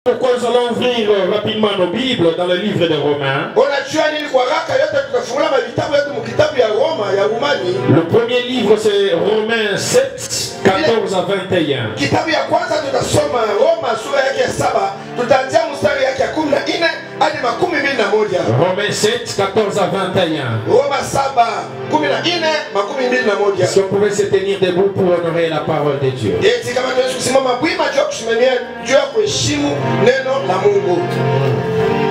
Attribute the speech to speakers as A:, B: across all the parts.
A: Pourquoi nous allons ouvrir rapidement nos Bibles dans le livre de Romains. Le premier livre c'est Romains 7, 14 à 21. Romains 7, 14 à 21. Est-ce que vous pouvez se tenir debout pour honorer la parole de Dieu?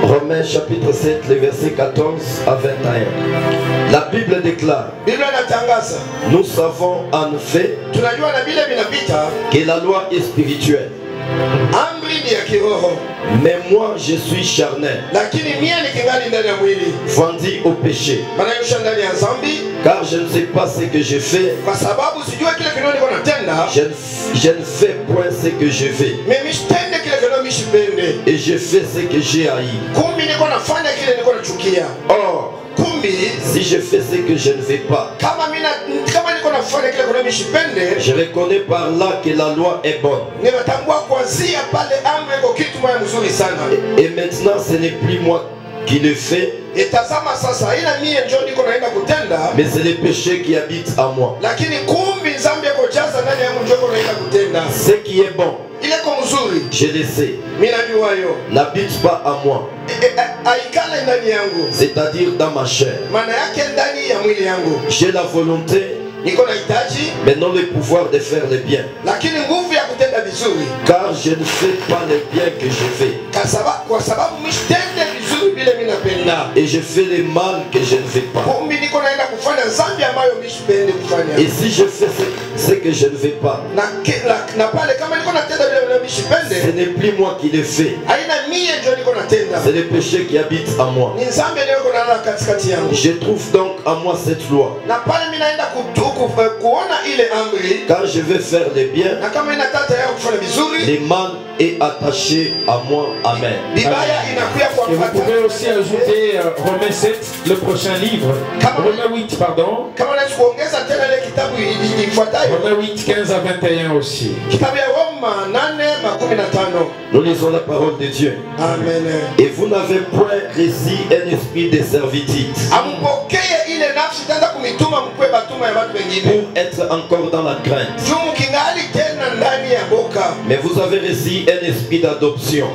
B: Romains chapitre 7, les versets 14 à 21. La Bible déclare: nous savons en fait que la loi est spirituelle. Mais moi je suis charnel, vendu au péché. Car je ne sais pas ce que je fais. Je ne fais point ce que je fais. Et je fais ce que j'ai haï. Or, si je fais ce que je ne fais pas, je reconnais par là que la loi est bonne. Et maintenant ce n'est plus moi qui le fais, mais c'est le péché qui habite en moi. Ce qui est bon, je le sais, n'habite pas à moi, c'est-à dire dans ma chair. J'ai la volonté, mais non le pouvoir de faire le bien. Car je ne fais pas le bien que je fais, et je fais le mal que je ne fais pas. Et si je fais ce que je ne fais pas, ce n'est plus moi qui le fais, c'est le péché qui habite en moi. Je trouve donc en moi cette loi. Quand je veux faire le bien, le mal est attaché à moi. Amen.
A: Et vous pouvez aussi ajouter Romains 7, le prochain livre. Romains 8, pardon. Romains 8, 15 à 21 aussi.
B: Nous lisons la parole de Dieu.
A: Amen.
B: Et vous n'avez point reçu un esprit de servitude pour être encore dans la crainte, mais vous avez reçu un esprit d'adoption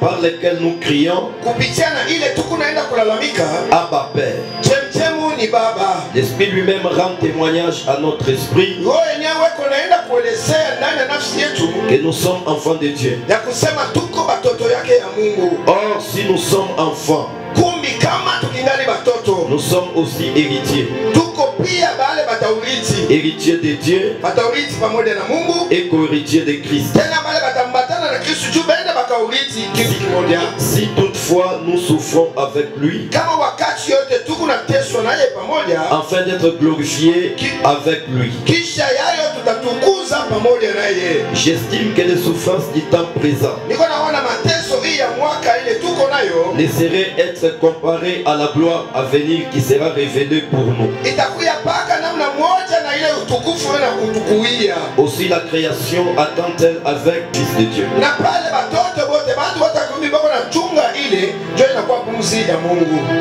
B: par lequel nous crions Abba Père. L'Esprit lui-même rend témoignage à notre esprit que nous sommes enfants de Dieu. Or, si nous sommes enfants, nous sommes aussi héritiers. Héritiers de Dieu et co-héritiers de Christ. Si toutefois nous souffrons avec lui, afin d'être glorifiés avec lui, j'estime que les souffrances du temps présent ne seraient être comparées à la gloire à venir qui sera révélée pour nous. Aussi la création attend-elle avec Fils de Dieu.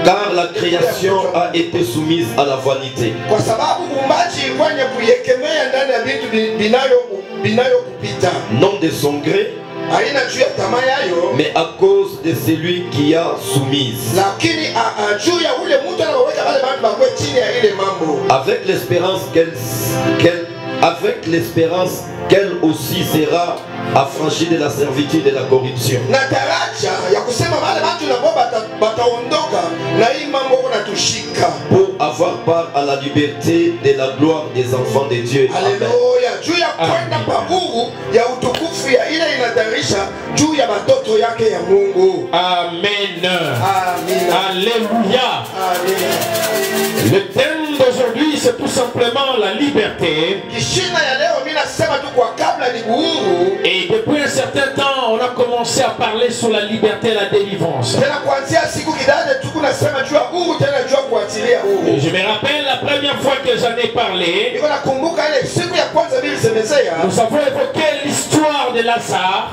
B: Car la création a été soumise à la vanité, non de son gré, mais à cause de celui qui a soumise, avec l'espérance qu'elle aussi sera affranchie de la servitude et de la corruption, pour avoir part à la liberté de la gloire des enfants de Dieu. Amen.
A: Amen. Alléluia. Le thème d'aujourd'hui c'est tout simplement la liberté. Et depuis un certain temps on a commencé à parler sur la liberté et la délivrance. Et je me rappelle la première fois que que j'en ai parlé,
C: niko nakumbuka ile siku ya kwanza nilisemezea,
A: nous avons évoqué l'histoire de Lazare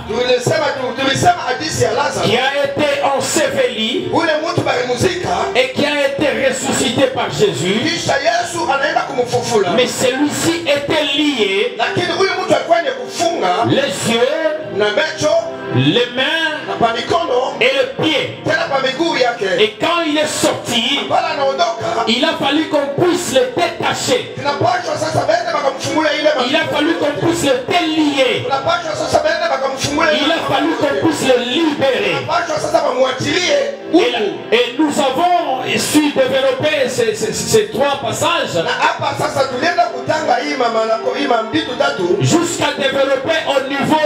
C: tulisema hadithi ya Lazaro
A: qui a été enseveli
C: ule mtu balimuzika
A: et qui a été ressuscité par Jésus.
C: kisha Yesu anaenda kumfufula,
A: Mais celui-ci était lié,
C: lakini huyu mtu alikuwa ni kufunga
A: les yeux,
C: na macho
A: les mains
C: na pa mikono
A: et le pied.
C: tena pa miguu yake.
A: Et quand il est sorti,
C: Pala anaondoka,
A: il a fallu qu'on puisse le détacher.
C: tunapashwa sasa baende bakamfungula ile
A: Il a fallu qu'on puisse le délier.
C: tunapashwa sasa baende bakamfungula
A: Il a fallu qu'on puisse le libérer.
C: tunapashwa sasa bamwachilie
A: Et nous avons su développer ces trois passages
C: na hapa sasa tulienda kutanga hii mambitu tatu
A: jusqu'à développer au niveau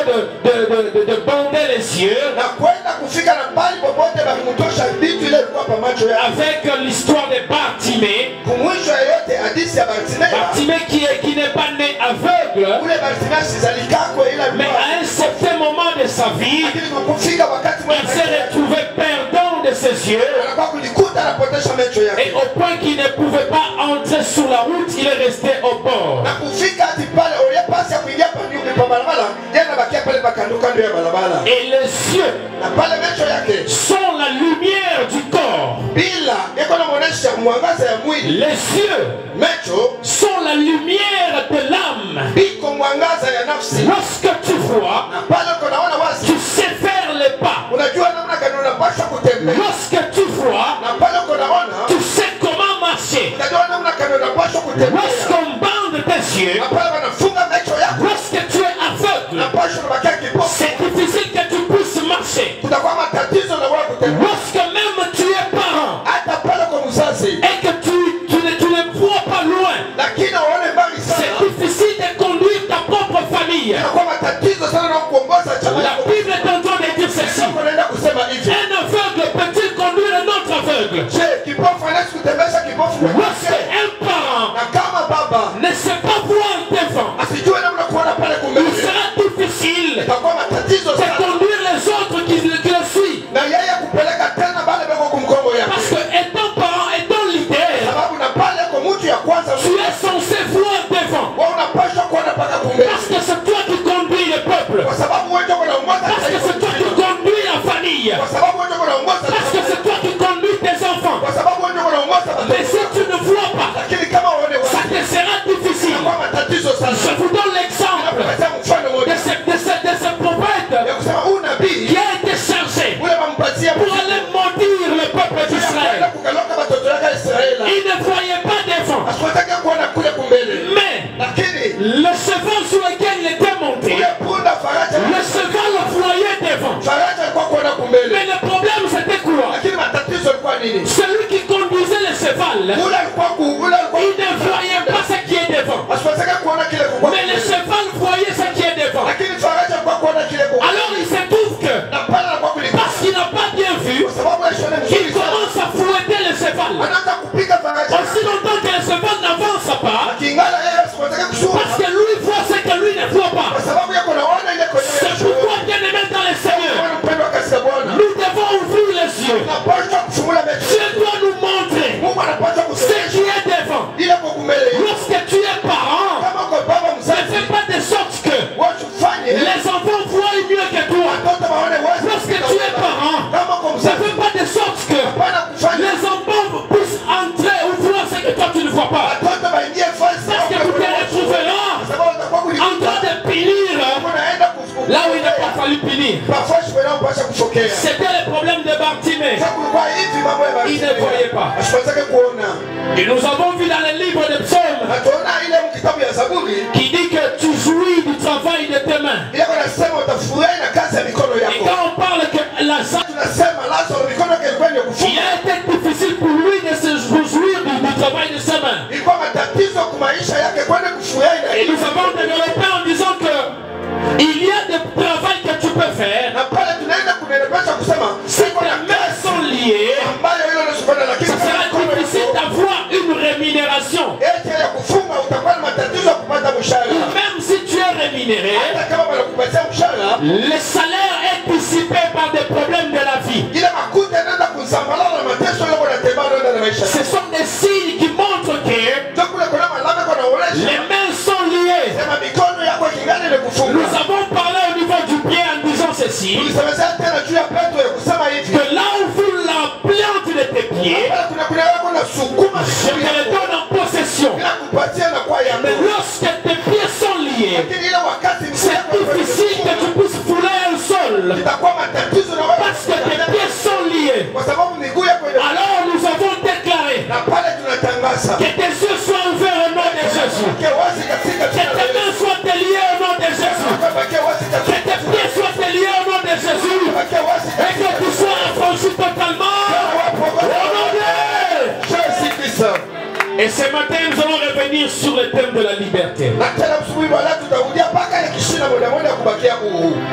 A: de bander les yeux
C: na kwenda kufika na mbali popote bakimutosha bitu ile ilikuwa pa macho yake,
A: avec l'histoire de Bartimée.
C: kumwisho yote hadithi ya Bartimea.
A: Bartimée qui n'est pas né aveugle,
C: Ule Bartimea sizalikako ila
A: mais à un certain moment de sa vie,
C: lakini kufika wakati
A: il s'est retrouvé perdant de ses yeux.
C: anakuwa kulikuta anapotesha macho
A: Et
C: yake
A: au point qu'il ne pouvait pas entrer sur la route, il est resté au bord.
C: na kufika hadi pale ole pasi ya kuingia pa barabara yana bakia pale kando kando ya barabara,
A: Et les yeux
C: na pale macho yake
A: sont la lumière du corps.
C: bila yako na muonesha mwangaza ya mwili.
A: Les yeux
C: Macho
A: sont la lumière de l'âme.
C: biko mwangaza ya nafsi,
A: Lorsque tu vois,
C: na pale unaona wazi
A: tu sais faire les pas.
C: unajua namna gani unapaswa kutembea,
A: Lorsque tu vois,
C: na pale unaona
A: tu sais comment marcher.
C: unajua namna gani unapaswa kutembea,
A: Lorsqu'on bande tes yeux,
C: na pale wanafunga macho yako
A: lorsque tu es aveugle,
C: na pasho unabakia kipofu,
A: c'est difficile que tu puisses marcher.
C: kutakuwa matatizo na wewe kutembea.
A: Lorsque même tu es parent
C: Hata pale kwa mzazi,
A: et que tu ne vois pas loin,
C: lakini uone mbali
A: c'est
C: sana,
A: difficile de conduire ta propre famille.
C: inakuwa matatizo sana na kuongoza chama
A: La
C: yako.
A: Bible est en train de dire ceci.
C: Sasa unaenda kusema hivi,
A: Un aveugle peut-il conduire un autre aveugle?
C: je kipofu anaweza kutembesha kipofu
A: Lorsque
C: mwenzake,
A: un parent
C: na kama baba
A: ne sait pas voir devant,
C: asijue namna kuona pale
A: il
C: kumbele,
A: sera difficile
C: itakuwa matatizo
A: de
C: sana
A: conduire les autres qui le suivent.
C: na yeye kupeleka tena bale beko kumkongo
A: Parce
C: yake,
A: que étant parent, étant leader,
C: sababu na pale kwa mtu ya kwanza
A: tu es censé voir devant.
C: wewe unapaswa kuona paka kumbele,
A: Parce que c'est toi qui conduis le peuple.
C: kwa sababu wewe ndio unaongoza
A: Parce que c'est toi qui conduis la famille.
C: kwa sababu wewe ndio unaongoza,
A: Parce que c'est toi qui conduis tes enfants.
C: kwa sababu wewe ndio unaongoza.
A: Mais si tu ne vois pas,
C: Lakini kama uone
A: ça
C: wazi,
A: te sera difficile.
C: kwa matatizo sana.
A: Je vous donne l'exemple
C: Nakupatia mfano
A: de
C: moja
A: ce prophète
C: ya kusema huu nabii
A: qui a été chargé
C: ule wampatia
A: pour aller maudire le peuple
C: kwenda
A: d'Israël.
C: kukaloka watoto yake Israeli,
A: Il ne voyait pas devant.
C: asitaka kuona kule kumbele,
A: Mais
C: lakini
A: le cheval sur lequel il était monté,
C: ule punda faraja
A: le cheval le voyait devant.
C: faraja alikuwa kuona kumbele,
A: Mais le problème c'était quoi?
C: lakini matatizo yalikuwa nini?
A: Celui qui conduisait le cheval,
C: Ule alikuwa
A: il ne voyait pas ce qui est devant.
C: asitaka kuona kile kwa
A: Mais le cheval voyait ce qui est devant.
C: lakini faraja alikuwa kuona kile kwa
A: Alors il se trouve que,
C: na pale alikuwa kulipa
A: parce qu'il n'a pas bien vu,
C: kwa sababu yashone
A: il
C: mzuri sana,
A: commence à fouetter le cheval.
C: anaanza kupiga faraja
A: Aussi longtemps que le cheval n'avance pas,
C: akingala yeye asitaka kushuka
A: parce que lui voit ce que lui ne voit pas.
C: kwa sababu yako naona ile kwenye
A: C'est pourquoi, bien-aimé dans le Seigneur,
C: mpendwa katika Bwana,
A: nous devons ouvrir les yeux.
C: napaswa kufungula macho.
A: Dieu doit nous montrer
C: Mungu anapaswa
A: ce
C: kusema
A: qui est devant.
C: ile kwa kumbele.
A: Lorsque tu es parent,
C: Kama kwa baba
A: ne
C: mzazi,
A: fais pas de sorte que
C: watu fanye
A: les enfants voient mieux que toi.
C: watoto waone wazi.
A: Lorsque tu es parent,
C: Kama kwa
A: ne
C: mzazi,
A: fais pas de sorte que
C: hapana kufanya
A: les enfants puissent entrer ou voir ce que toi tu ne vois pas.
C: watoto waingie fasi
A: Parce que tu te retrouveras
C: sababu utakuwa
A: en
C: kulikuta
A: train de punir
C: unaenda kufukuza
A: là où il n'a pas fallu punir.
C: parfois je peux pas kufokea.
A: C'était le problème de Bartimée.
C: Sasa kulikuwa hivi mambo ya
A: Il ne voyait pas.
C: asipatake kuona.
A: Et nous avons vu dans le livre de Psaumes
C: Na tuona ile kitabu ya Zaburi
A: qui dit que tu jouis du travail de tes mains.
C: ile kunasema utafurahi na kazi ya mikono
A: Et
C: yako.
A: quand on parle que Lazare,
C: Tunasema Lazaro mikono yake ilikuwa ni
A: il
C: kufunga.
A: a été difficile pour lui de se réjouir du travail de ses mains.
C: Ilikuwa matatizo kwa maisha yake kwenda kufurahi na
A: Et nous avons développé en disant que il y a des travail que tu peux faire.
C: na pale tunaenda kunenepesha kusema
A: Si tes mains sont liées,
C: ambayo hilo nasukana, lakini
A: ça sera difficile d'avoir une rémunération.
C: eti ya kufunga utakuwa na matatizo ya kupata mshahara.
A: Même si tu es rémunéré,
C: Hata kama wanakupatia mshahara,
A: le salaire est dissipé par des problèmes de la vie.
C: ile makuta yanaenda kusambalana na mateso yako na tembea na maisha.
A: Ce sont des signes qui montrent que
C: Ndio kule kuna
A: avons parlé au niveau du pied en disant ceci. Que là où vous la plante de tes pieds, je te le donne en possession. Mais lorsque tes pieds sont liés, c'est difficile que tu puisses fouler le sol. Parce que tes pieds sont liés. Alors nous avons déclaré que tes yeux soient ouverts au nom de Jésus. Que tes mains soient liées au nom de Jésus. Que tes pieds soient liés au nom de Jésus. Et que tu sois affranchi totalement au nom de Jésus. Et ce matin, nous allons revenir sur le thème de la liberté.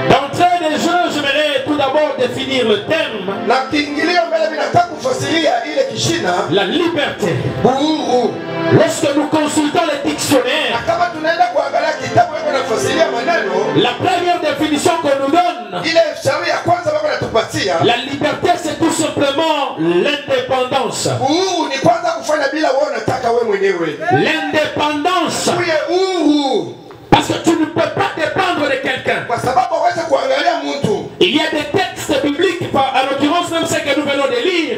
A: D'entrée des jeux, j'aimerais tout d'abord définir le thème. La liberté. Lorsque nous consultons les dictionnaires, la première définition qu'on nous donne, la liberté, c'est tout simplement l'indépendance. L'indépendance. Parce que tu ne peux pas dépendre de quelqu'un. Il y a des textes bibliques, en l'occurrence même ceux que nous venons de lire,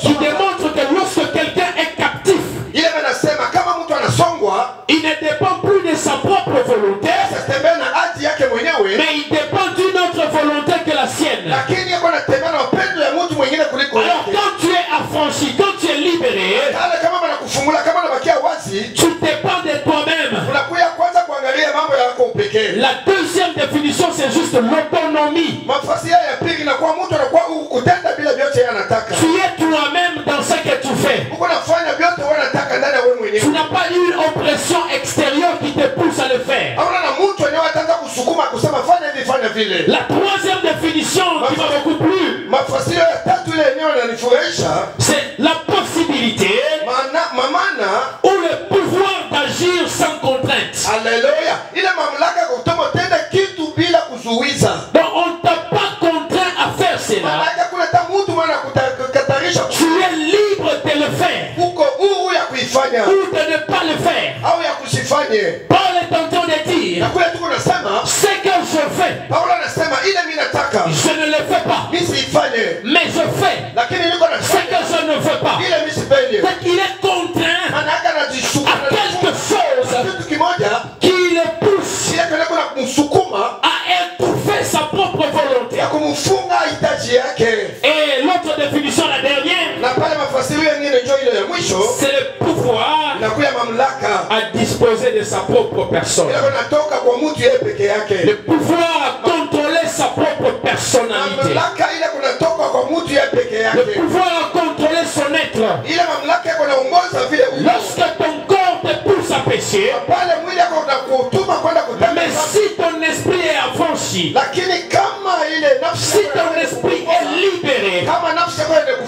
A: qui démontrent que lorsque quelqu'un est captif, il ne dépend plus de sa propre volonté, mais il dépend d'une autre volonté que la sienne. Alors quand tu es affranchi, quand tu es libéré, tu dépends de toi-même. La deuxième définition, c'est juste l'autonomie. Tu es toi-même dans ce que tu fais. Tu n'as pas une oppression extérieure qui te pousse à le faire. La troisième définition qui m'a beaucoup plu, c'est la possibilité ou le pouvoir d'agir sans contrainte.
C: Alléluia.
A: Donc on ne t'a pas contraint à faire cela. Tu es libre de le faire ou de ne pas le faire. Paul est en train de dire, ce que je fais, je ne le fais pas, mais je fais ce que je ne veux pas. C'est qu'il est contraint à quelque chose qui le pousse à étouffer sa propre volonté. Et l'autre définition, la dernière, c'est le pouvoir à disposer de sa propre personne. Le pouvoir à contrôler sa propre personnalité. Le pouvoir à contrôler son être. Lorsque ton corps te pousse à pécher, mais si ton esprit est affranchi, si ton esprit est libéré,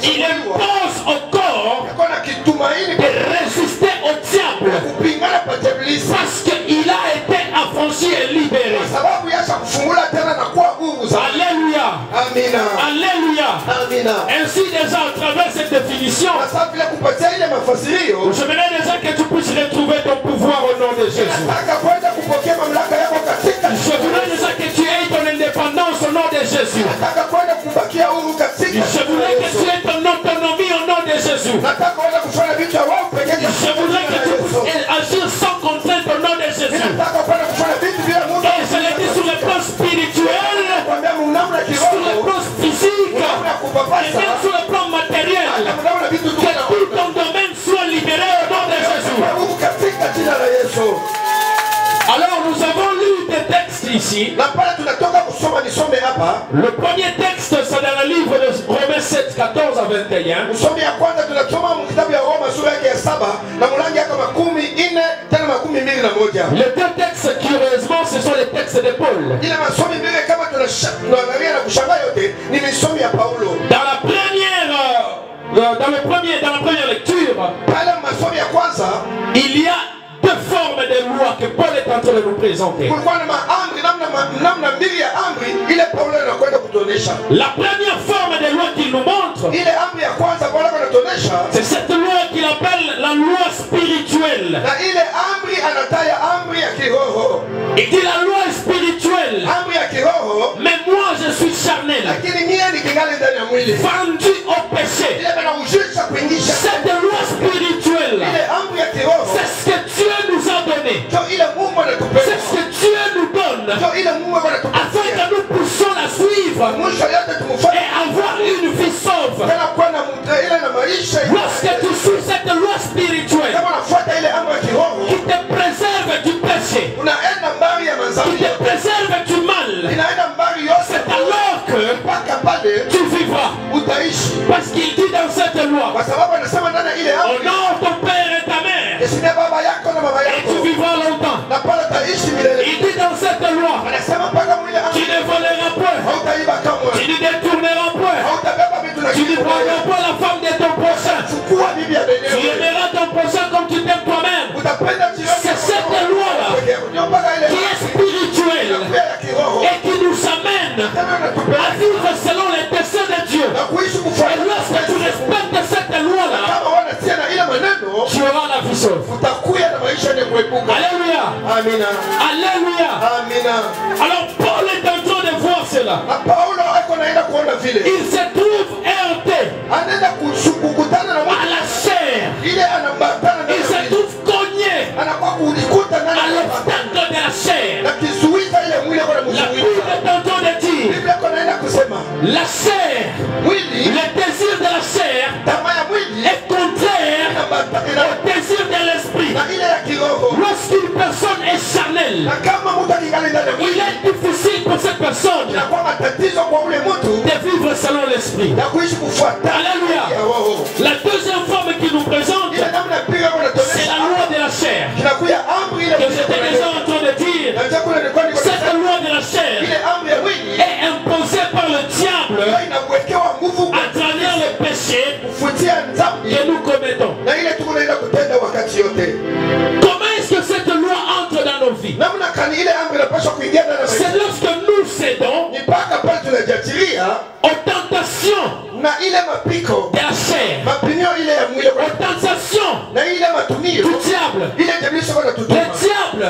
A: il impose au corps de résister au diable parce qu'il a été affranchi et libéré. Alléluia. Alléluia. Ainsi déjà à travers cette définition, j'aimerais déjà que tu puisses retrouver ton pouvoir au nom de Jésus. Je voudrais déjà que tu aies ton indépendance au nom de Jésus. Je voudrais que tu aies ton autonomie au nom de Jésus. Je voudrais que tu puisses agir sans contrainte au nom de Jésus. Et je le dis sur le plan spirituel, sur le plan physique, et même sur le plan matériel. Que tout ton domaine soit libéré au nom de Jésus. Alors nous avons lu des textes ici. Le premier texte c'est dans le livre de Romains 7, 14 à 21. Les deux textes curieusement ce sont les textes de Paul. Dans la première lecture, il y a deux formes de loi que Paul est en train de nous présenter. La première forme de loi qu'il nous montre, c'est cette loi qu'il appelle la loi spirituelle. Il dit la loi est spirituelle. Mais moi je suis charnel. Vendu au péché. Cette loi spirituelle, c'est ce que Dieu nous a donné. C'est ce que Dieu nous donne. Afin que nous puissions la suivre et avoir une vie sauve. Lorsque tu suis cette loi spirituelle qui te préserve du péché, qui te préserve du mal, c'est alors que tu vivras. Parce qu'il dit dans cette loi, honore ton père et ta mère et tu vivras longtemps. Il dit dans cette loi, tu ne voleras point, tu ne détourneras point, tu ne prendras pas la femme de ton prochain, tu aimeras ton prochain comme tu t'aimes toi-même. C'est cette loi-là qui est spirituelle et qui nous amène à vivre selon les desseins de Dieu. Et lorsque tu respectes cette loi-là, tu auras la vie sauve. Alléluia. Alléluia. Alors Paul est en train de voir cela. Il se trouve heurté à la chair. Il se trouve cogné à l'obstacle de la chair. La Bible est en train de dire la chair, le désir de la chair est contraire au désir de l'esprit. Lorsqu'une personne est charnelle, il est difficile pour cette personne de vivre selon l'esprit. Alléluia. La deuxième forme qui nous présente, c'est la loi de la chair. Que j'étais déjà en train de dire, cette loi de la chair est imposée par le diable à travers le péché que nous commettons. Comment est-ce que cette loi entre dans nos vies? C'est lorsque nous cédons aux tentations de la chair, aux tentations du diable. Le diable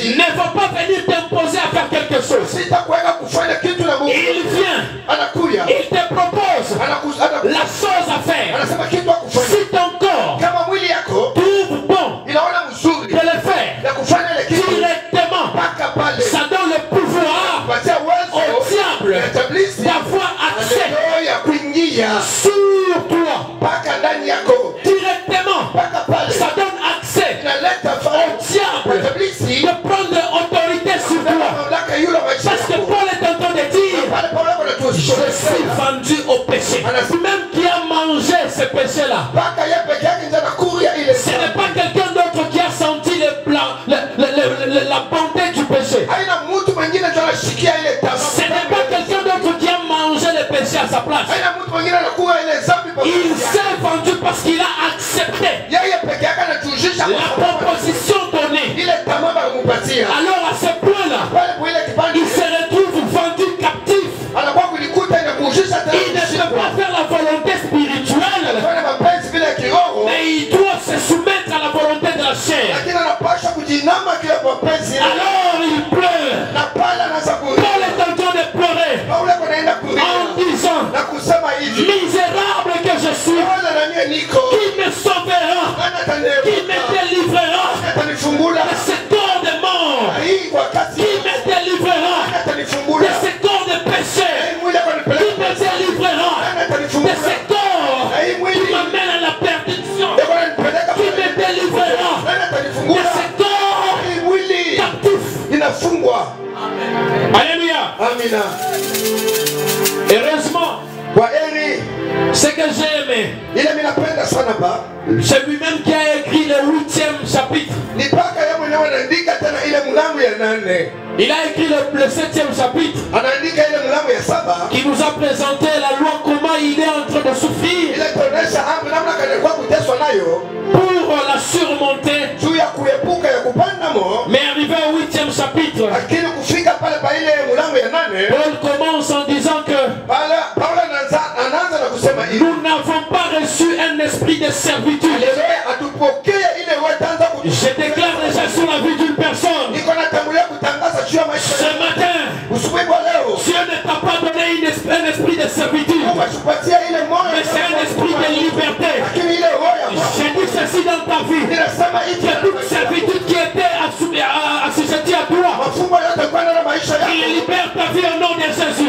A: ne va pas venir t'imposer à faire quelque chose. Il vient, il te propose la chose à faire. Si ton corps trouve bon de le faire directement, ça donne le pouvoir au diable d'avoir accès sur toi. Directement, ça donne accès au diable de prendre autorité sur toi. Parce que Paul est en train de dire, je suis vendu au péché. Même qui a mangé ce péché-là, ce n'est pas quelqu'un d'autre qui a senti la bonté du péché. Ce n'est pas quelqu'un d'autre qui a mangé le péché à sa place. Il s'est vendu parce qu'il a accepté la proposition donnée. Alors à ce point-là, il se retrouve vendu captif. Il ne peut pas faire la volonté spirituelle, mais il doit se soumettre à la volonté de la chair. Alors il pleure. Paul est en train de pleurer en disant, misérable que je suis, qui me sauvera, qui me délivrera de ce corps de mort, qui me délivrera de ce corps de péché, qui me délivrera de ce corps qui m'amène à la perdition, qui me délivrera de ce corps captif. Alléluia. Heureusement, ce que j'ai aimé, c'est lui-même qui a écrit le 8e chapitre. Il a écrit le 7e chapitre qui nous a présenté la loi, comment il est en train de souffrir pour la surmonter. Mais arrivé au 8e chapitre, Paul commence en disant que nous n'avons pas reçu un esprit de servitude. Je déclare déjà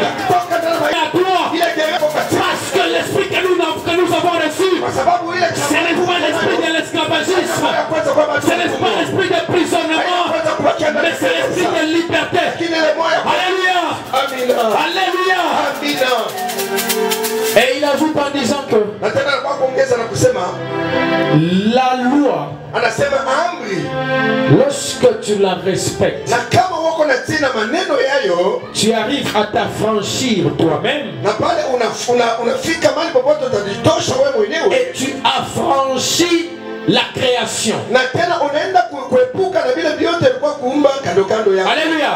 A: à toi. Parce que l'esprit que nous avons reçu, ce n'est pas l'esprit de l'esclavagisme, ce n'est pas l'esprit de prisonnement, mais c'est l'esprit de liberté. Alléluia. Alléluia. Et il ajoute en disant que la loi, lorsque tu la respectes, tu arrives à t'affranchir toi-même et tu affranchis la création. Alléluia.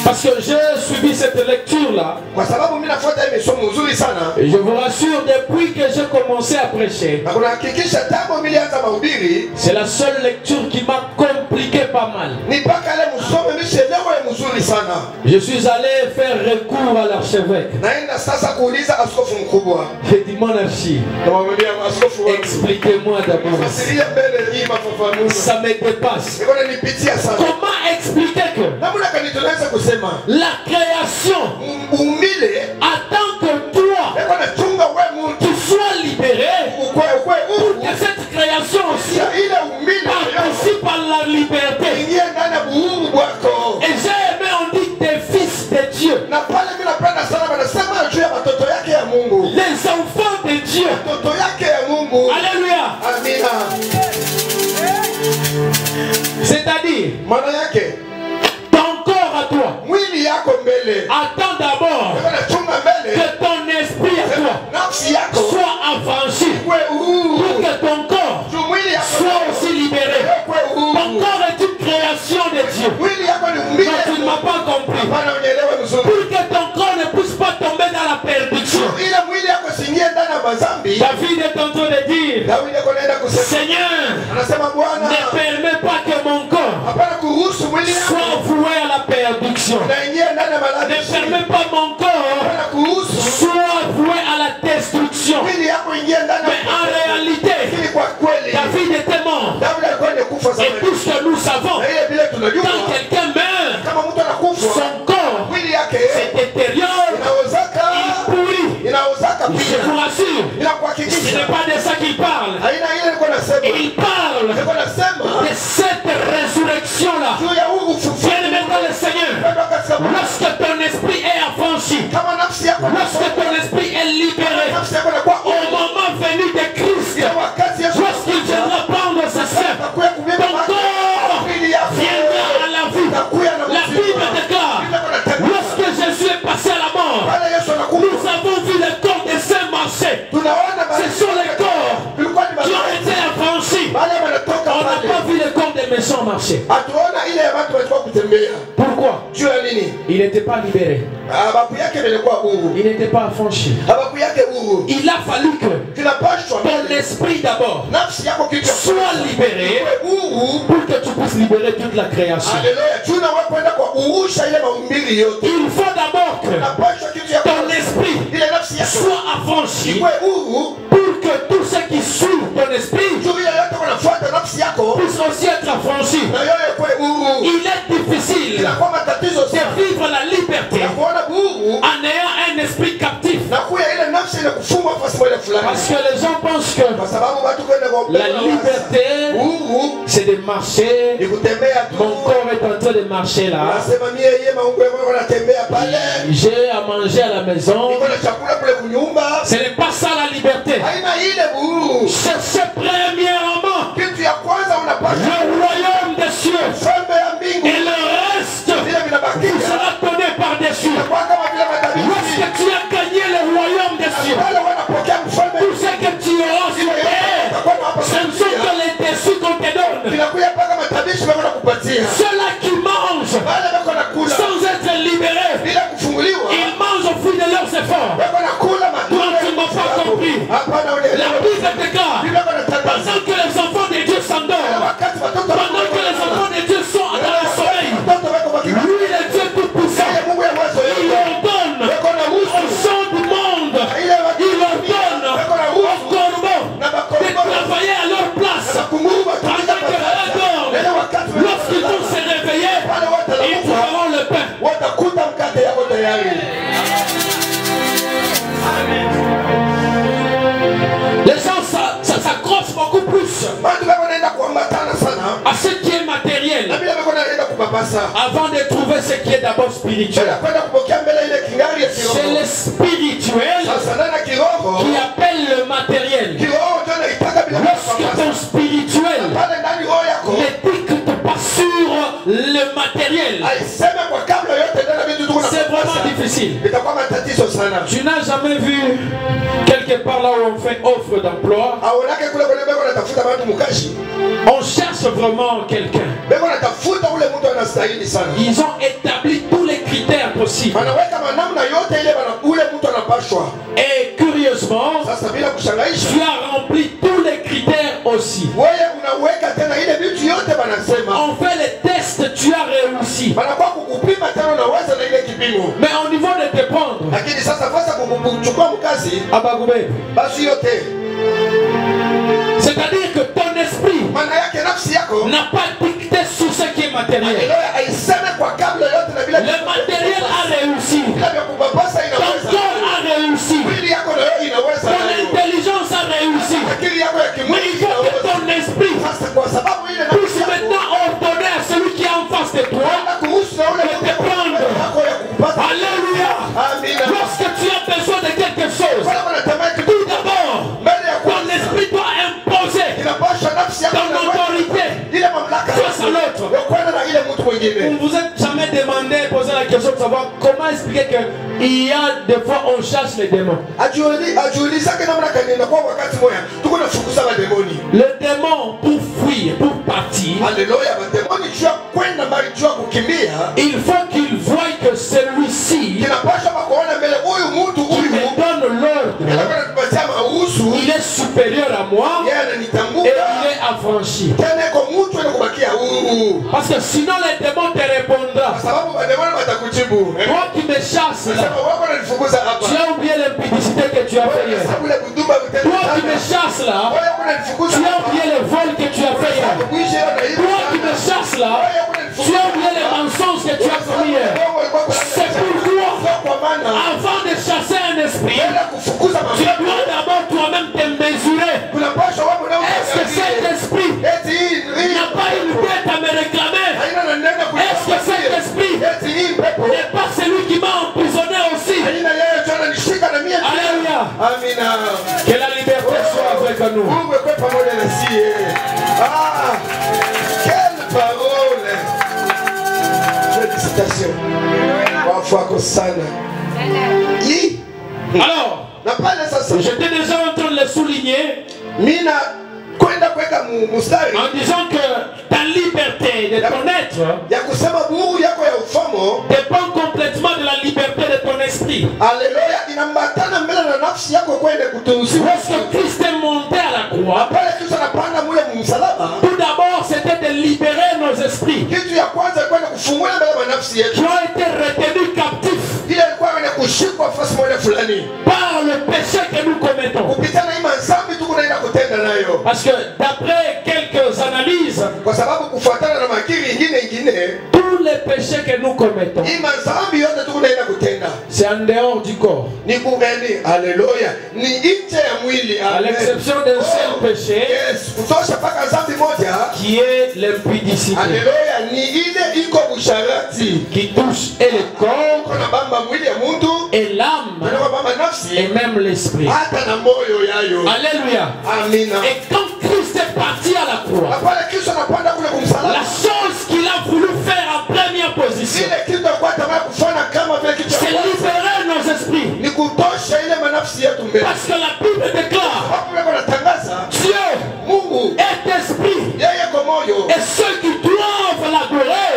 A: Parce que j'ai suivi cette lecture-là. Et je vous rassure, depuis que j'ai commencé à prêcher, c'est la seule lecture qui m'a compliqué pas mal. Je suis allé faire recours à l'archevêque. J'ai dit, mon archi, expliquez-moi d'abord. Ça me dépasse. Comment expliquer que la création attend que toi tu sois libéré pour que cette création aussi participe à la liberté? Et j'ai aimé, on dit des fils de Dieu, les enfants de Dieu. Alléluia. C'est-à-dire ton corps à toi attends d'abord que ton esprit à toi soit affranchi pour que ton corps soit aussi libéré. Ton corps est une création de Dieu. Non, tu ne m'as pas compris. Pour que ton corps ne puisse pas tomber dans la perdition. David est en train de dire, Seigneur, ne permets pas que mon corps soit voué à la perdition. Ne permets pas mon corps soit voué à la destruction. Mais en réalité, David était mort. Et puisque nous savons, quand quelqu'un meurt, son corps se détériore, il pourrit. Je vous rassure, ce n'est pas de ça qu'il parle. Il parle de cette résurrection-là. Bien-aimé dans le Seigneur, lorsque ton esprit est affranchi, lorsque ton esprit est libéré, au moment venu de Christ, lorsqu'il viendra prendre ses seins, ton corps viendra à la vie. La Bible déclare, lorsque Jésus est passé à la mort, nous avons vu le corps des saints marcher. Ce sont les corps qui ont été affranchis. On n'a pas vu le corps des méchants marcher. Pourquoi? Il n'était pas libéré. Il n'était pas affranchi. Il a fallu que ton esprit d'abord soit libéré pour que tu puisses libérer toute la création. Il faut d'abord que ton esprit soit affranchi pour que tous ceux qui suivent ton esprit puissent aussi être affranchis. Il est difficile de vivre la liberté en ayant un esprit captif. Parce que les gens pensent que la liberté c'est de marcher. Mon corps est en train de marcher là. J'ai à manger à la maison. Ce n'est pas ça la liberté. Cherchez premièrement le royaume des cieux et le reste vous sera donné par-dessus. Lorsque tu as gagné le royaume des cieux, tout ce que tu auras sur terre, ce ne sont que les dessus qu'on te donne. Ceux-là qui mangent sans être libérés, ils mangent au fruit de leurs efforts. Toi, tu ne m'as pas compris. La Bible déclare, pendant que les enfants de Dieu s'endorment, pendant que les enfants de Dieu sont dans le sommeil, lui, le Dieu tout-puissant, il ordonne au son du monde, il ordonne aux corbeaux de travailler à leur place. Pendant que eux dorment, lorsqu'ils vont se avant de trouver ce qui est d'abord spirituel. C'est le spirituel qui appelle le matériel. Lorsque ton spirituel n'étiquette pas sur le matériel, c'est vraiment difficile. Tu n'as jamais vu quelque part là où on fait offre d'emploi, on cherche vraiment quelqu'un. Ils ont établi tous les critères possibles. Et curieusement, tu as rempli tous les critères aussi. On fait les tests, tu as réussi. Mais au niveau de te prendre, c'est-à-dire que ton esprit n'a pas dicté sur ce qui est matériel. Le matériel a réussi. Ton corps a réussi. Ton intelligence a réussi. Mais il faut que ton esprit puisse maintenant ordonner à celui qui est en face de toi de te prendre. Alléluia. Lorsque tu as besoin de quelque chose, tout d'abord, ton esprit doit imposer ton autorité face à l'autre. Vous vous êtes jamais demandé, posé la question de savoir comment expliquer qu'il y a des fois on chasse les démons. Le démon, pour fuir, pour partir, il faut qu'il voie que celui-ci qui me donne l'ordre, il est supérieur à moi et il est affranchi. Parce que sinon les démons te répondront. Toi qui me chasses là, tu as oublié l'impudicité que tu as fait hier. Toi qui me chasses là, tu as oublié le vol que tu as fait hier. Toi qui me chasses là, tu as oublié les mensonges que tu as fait hier. C'est pourquoi, avant de chasser un esprit, tu dois d'abord toi-même te mesurer. Est-ce que cet esprit n'a pas une tête à me réclamer? Est-ce que cet esprit n'est pas celui qui m'a emprisonné aussi? Alléluia. Que la liberté soit avec nous.
C: Ah, quelle parole! Félicitations.
A: Alors, j'étais déjà en train de le souligner en disant que ta liberté de ton être dépend complètement de la liberté de ton esprit. Lorsque Christ est monté à la croix, tout d'abord c'était de libérer nos esprits qui ont été retenus captifs par le péché que nous commettons. Parce que d'après quelques analyses, tous les péchés que nous commettons, c'est en dehors du corps. À l'exception d'un seul péché qui est l'impudicité, qui touche et le corps et l'âme et même l'esprit. Alléluia. Et quand Christ est parti à la croix, la chose qu'il a voulu faire en première position, c'est libérer nos esprits. Parce que la Bible déclare Dieu est esprit. Et ceux qui doivent l'adorer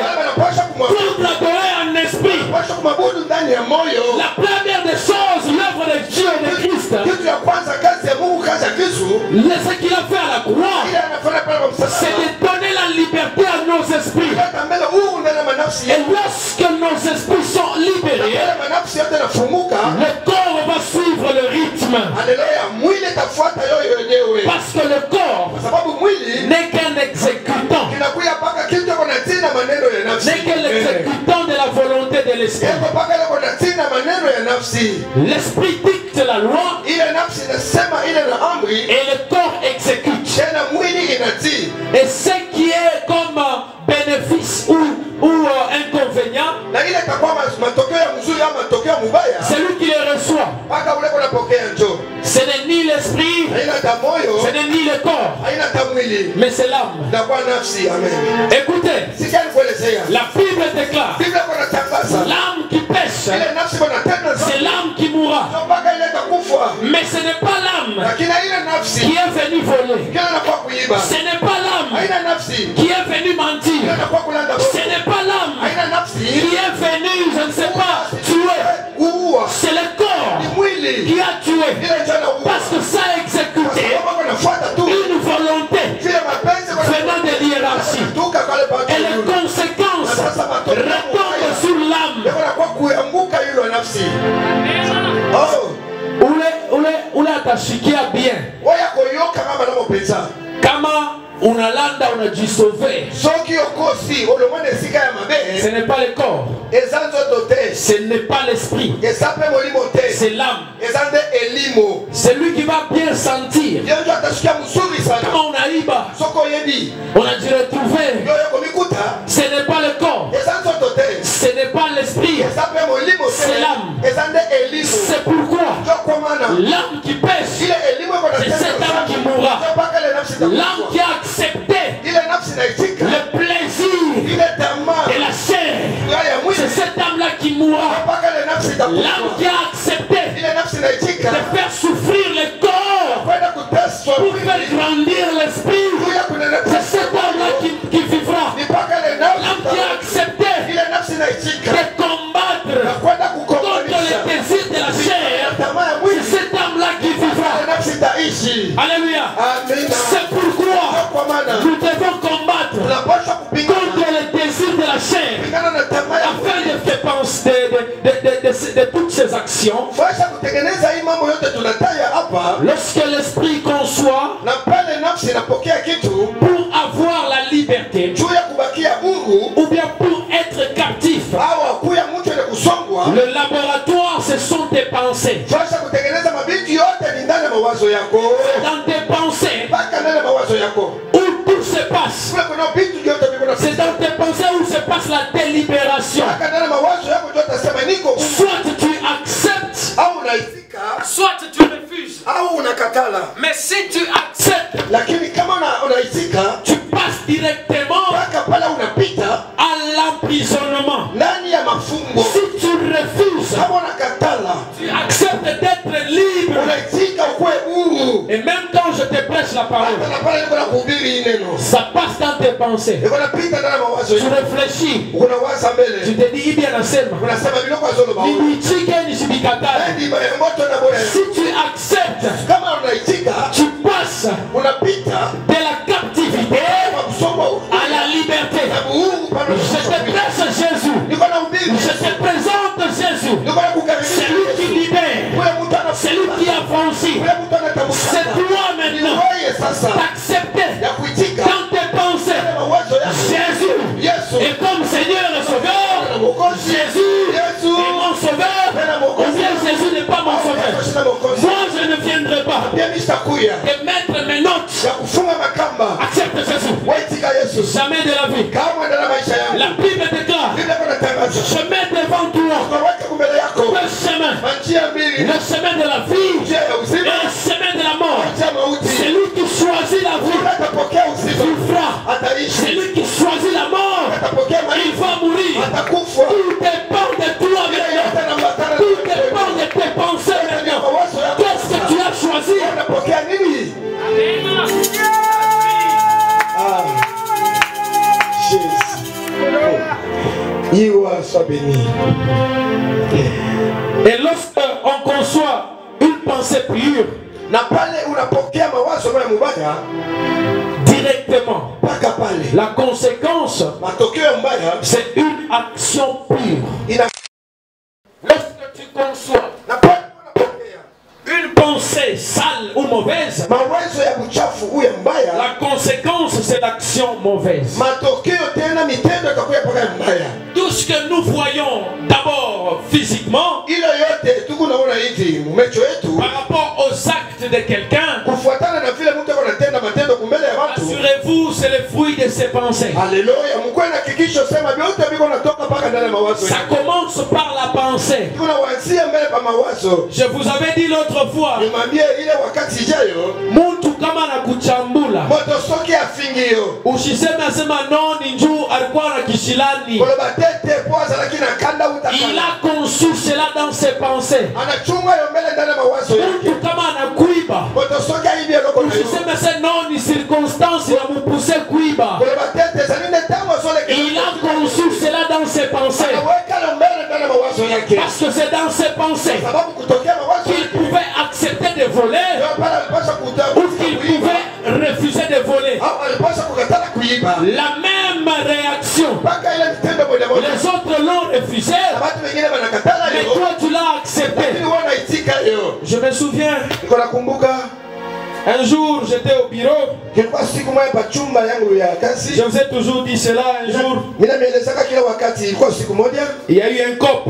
A: doivent l'adorer en esprit. La première des choses, l'œuvre de Dieu et de Christ, ce qu'il a fait à la croix, c'est de donner la liberté à nos esprits. Et lorsque nos esprits sont libérés, le corps va suivre le rythme. Parce que le corps n'est qu'un exécutant, n'est qu'un exécutant de la volonté de l'esprit. L'esprit dicte la loi et le corps exécute. Et ce qui est comme bénéfice ou celui qui les reçoit, ce n'est ni l'esprit, ce n'est ni le corps, mais c'est l'âme. Écoutez, la Bible déclare, l'âme qui pêche, c'est l'âme qui mourra. Mais ce n'est pas l'âme qui est venue voler. Ce n'est pas l'âme qui est venue mentir. Ce n'est pas l'âme qui est venue, je ne sais pas, tuer. C'est le corps qui a tué. Parce que ça a exécuté une volonté venant de l'hiérarchie. Et les conséquences retombent sur l'âme. Ule atashikia bien kama unalanda unajisauver. Ce n'est pas le corps, ce n'est pas l'esprit, c'est l'âme. C'est lui qui va bien sentir. Quand on arrive, on a dû retrouver. Ce n'est pas le corps, ce n'est pas l'esprit, c'est l'âme. C'est pourquoi l'âme qui pêche, c'est cette âme qui mourra. L'âme qui a accepté le plaisir de la chair, c'est cette âme-là qui mourra. L'âme qui a accepté de faire souffrir le corps pour faire grandir l'esprit, c'est cette âme-là qui vivra. L'âme qui a accepté de combattre contre les désirs de la chair, c'est cette âme-là qui vivra. Alléluia. C'est pourquoi nous devons combattre contre les désirs de la chair afin de faire penser de toutes ces actions. Lorsque l'esprit conçoit pour avoir la liberté ou bien pour être captif, le laboratoire, ce sont tes pensées. Dans tes pensées où tout se passe. C'est dans tes pensées où se passe la délibération. Soit tu acceptes, soit tu refuses. Mais si tu acceptes, tu passes directement à l'emprisonnement. Si tu refuses, tu acceptes d'être libre. Et même quand je te prêche la parole, ça passe dans tes pensées. Tu réfléchis. Tu te dis, bien la scène. Si tu acceptes, tu passes de la captivité à la liberté. Je te prêche Jésus. Je te présente Jésus. C'est lui qui libère. C'est lui qui affranchit. C'est toi maintenant d'accepter dans tes pensées Jésus est comme Seigneur et Sauveur. Jésus est mon Sauveur. Ou bien Jésus n'est pas mon Sauveur. Moi je ne viendrai pas de mettre mes notes. Accepte Jésus. Jamais de la vie. La Bible déclare, je mets devant toi le chemin de la vie et le chemin de la mort. C'est lui qui choisit la vie, vivra. C'est lui qui choisit la mort, il va mourir. Tout dépend de toi maintenant. Tout dépend de tes pensées maintenant. Qu'est-ce que tu as choisi?
C: Sois béni.
A: Et lorsque on conçoit une pensée pure, directement, la conséquence, c'est une action pure. Lorsque tu conçois une pensée sale ou mauvaise, la conséquence c'est l'action mauvaise. Tout ce que nous voyons d'abord physiquement par rapport aux actes de quelqu'un, assurez-vous c'est le fruit de ses pensées.
C: Alléluia.
A: Ça commence par la pensée. pensées. Je vous avais dit l'autre fois, Muntu kama na kuchambula ushiseme asema no ninju alikuwa na kishilani. Il a conçu cela dans ses pensées. Muntu kama anakuiba ushiseme se no ni circonstance ya mupuse kuiba. Il a conçu cela dans ses pensées. Parce que c'est dans ses pensées qu'il pouvait accepter de voler ou qu'il pouvait refuser de voler. La même réaction. Les autres l'ont refusé, mais toi tu l'as accepté. Je me souviens, un jour j'étais au bureau. Je vous ai toujours dit cela. Un jour il y a eu un cop.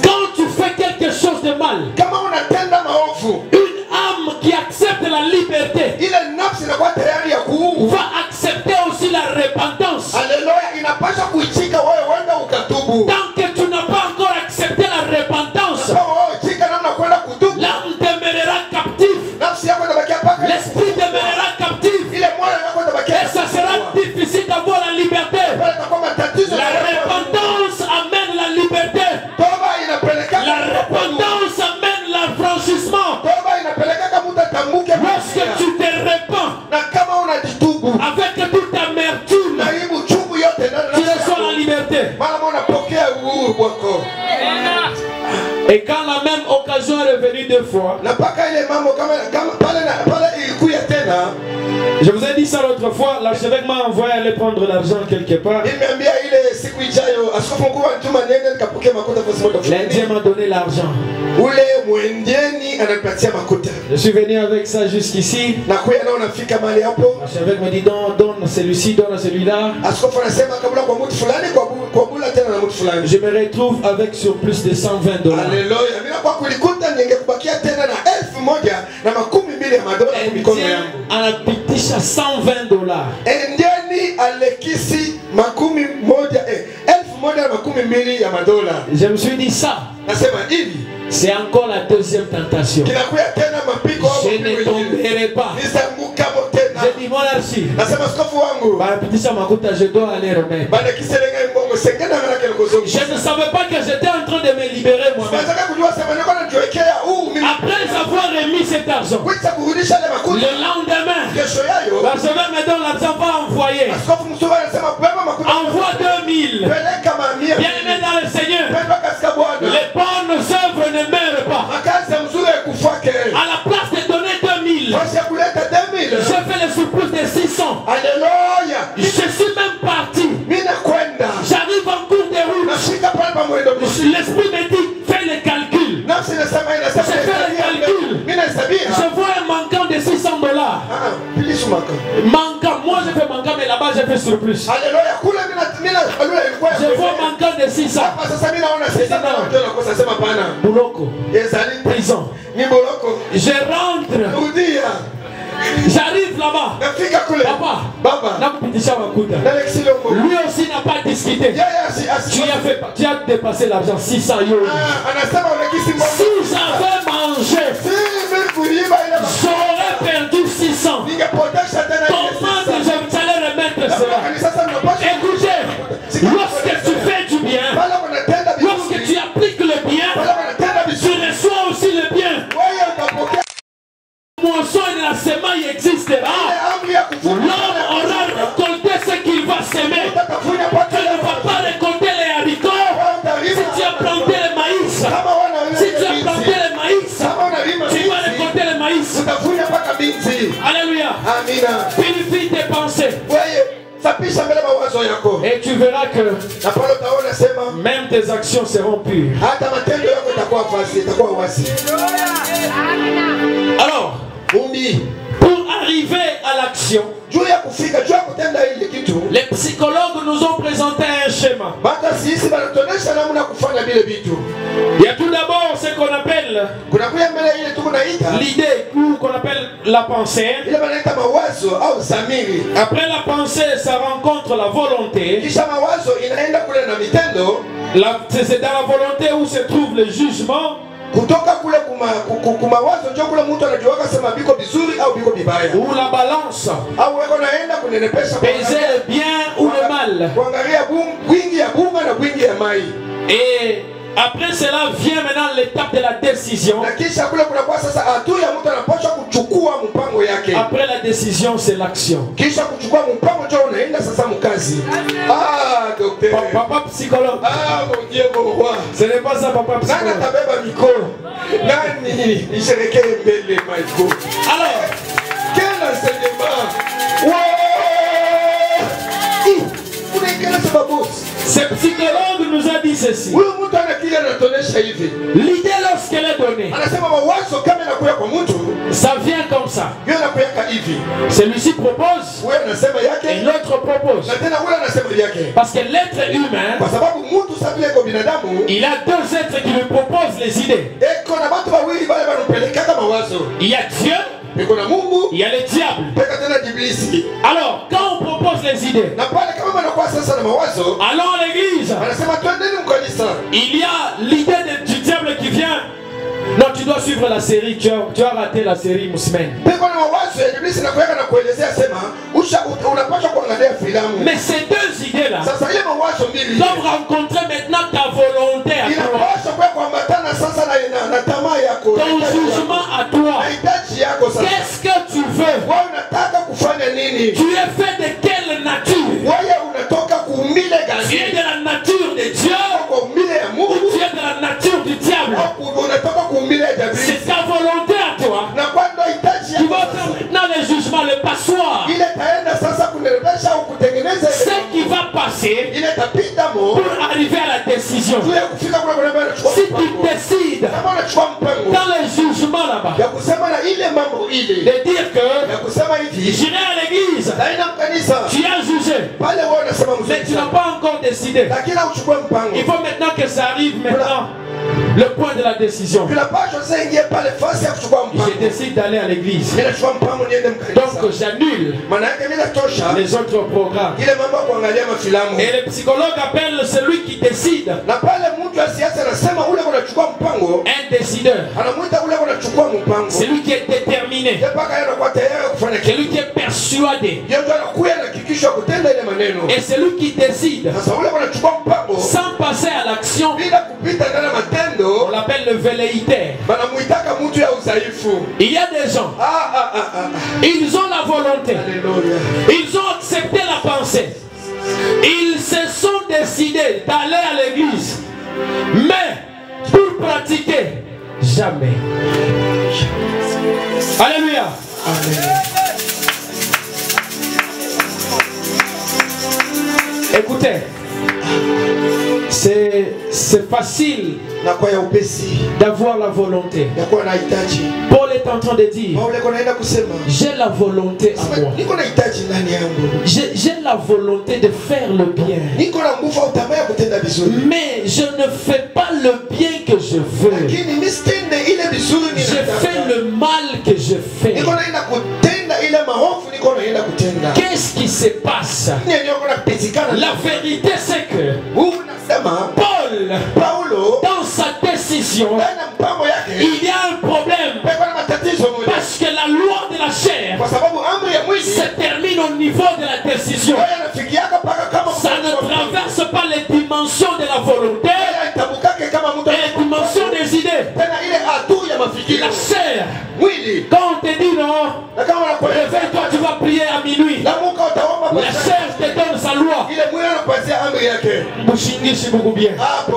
A: Quand tu fais quelque chose de mal, une âme qui accepte la liberté va accepter aussi la repentance. Tant que tu n'as pas encore accepté la repentance, l'âme demeurera captive, l'esprit demeurera captif, et ça sera difficile d'avoir la liberté. La repentance amène la liberté. La repentance amène l'affranchissement. Lorsque tu te répands avec toute amertume, tu reçois la liberté. Et quand la même occasion est revenue deux fois, je vous ai dit ça l'autre fois, l'archevêque m'a envoyé aller prendre l'argent quelque part. L'Indien m'a donné l'argent. Je suis venu avec ça jusqu'ici. L'archevêque me dit donne celui-ci, donne celui-là. Je me retrouve avec surplus de 120 $. Indien anapitisha 120 $. Je me suis dit ça. C'est encore la deuxième tentation. Je ne tomberai pas. J'ai dit mon archi, je dois aller remettre. Je ne savais pas que j'étais en train de me libérer moi-même. Après avoir remis cet argent, le lendemain, l'archevêque me donne l'argent, va envoyer. Envoie 2000. Bien-aimé dans le Seigneur, les bonnes œuvres ne meurent pas. À la place de donner 2000, je fais le surplus de 600. Alléluia. Je suis même parti. J'arrive en cours de route. L'esprit me dit, fais le calcul. Je fais le calcul. Je vois un manquant de 600 $. Manquant. Moi je fais manquant, mais là-bas je fais surplus. Je vois manquant de 600. Bouloko. Prison. Je rentre. J'arrive là-bas. Papa, lui aussi n'a pas discuté. Tu as dépassé l'argent 600 €. Si j'avais mangé, j'aurais perdu 600. Comment j'allais remettre cela? Écoutez, lorsque tu fais du bien, lorsque tu appliques le bien, tu reçois aussi le bien. Moisson et la semaille existera. L'homme aura récolté ce qu'il va s'aimer. Tu ne vas pas récolter les haricots si tu as planté le maïs. Si tu as planté le maïs, tu vas récolter le maïs. Alléluia. Purifie tes pensées. Et tu verras que même tes actions seront pures. Alors, pour arriver à l'action, les psychologues nous ont présenté un schéma. Il y a tout d'abord ce qu'on appelle appelle l'idée qu'on appelle la pensée. Après la pensée, ça rencontre la volonté. C'est dans la volonté où se trouve le jugement. Ou la balance. Peser le bien ou le mal. Et après cela vient maintenant l'étape de la décision. Après la décision, c'est l'action. Papa psychologue.
C: Ah mon Dieu, mon roi.
A: Ce n'est pas ça, papa psychologue. Alors,
C: quel enseignement.
A: Ce psychologue nous a dit ceci. L'idée lorsqu'elle est donnée, ça vient comme ça. Celui-ci propose et l'autre propose. Parce que l'être humain, il a deux êtres qui lui proposent les idées. Il y a Dieu, il y a le diable. Alors, quand on propose les idées, allons à l'église. Il y a l'idée du diable qui vient. Non, tu dois suivre la série. Tu as raté la série Moussemen. Mais ces deux idées-là doivent rencontrer maintenant ta volonté à toi. Ton jugement à toi. Qu'est-ce que tu veux? Tu es fait de quelle nature? Tu es de la nature de Dieu ou tu es de la nature du diable? C'est ta volonté à toi qui va faire maintenant le jugement, le passoire. Ce qui va passer pour arriver à la décision. Si tu décides dans le jugement là-bas de dire que j'irai à l'église, tu as jugé, mais tu n'as pas encore décidé. Il faut maintenant que ça arrive maintenant. Le point de la décision. Je décide d'aller à l'église. Donc j'annule les autres programmes. Et le psychologue appelle celui qui décide un décideur. Celui qui est déterminé. Celui qui est persuadé. Et celui qui décide sans passer à l'action. On l'appelle le velléitaire. Il y a des gens, ils ont la volonté, ils ont accepté la pensée, ils se sont décidés d'aller à l'église, mais pour pratiquer, jamais. Alléluia. Amen. Écoutez, c'est facile d'avoir la volonté. Paul est en train de dire, j'ai la volonté à moi. J'ai la volonté de faire le bien. Mais je ne fais pas le bien que je veux. Je fais le mal que je fais. Qu'est-ce qui se passe? La vérité c'est que Paul, dans sa décision, il y a un problème. Parce que la loi de la chair se termine au niveau de la décision. Ça ne traverse pas les dimensions de la volonté et les dimensions des idées. La chair, quand on te dit non, réveille-toi, tu vas prier à minuit. La chair te donne sa loi. C'est beaucoup bien. Tu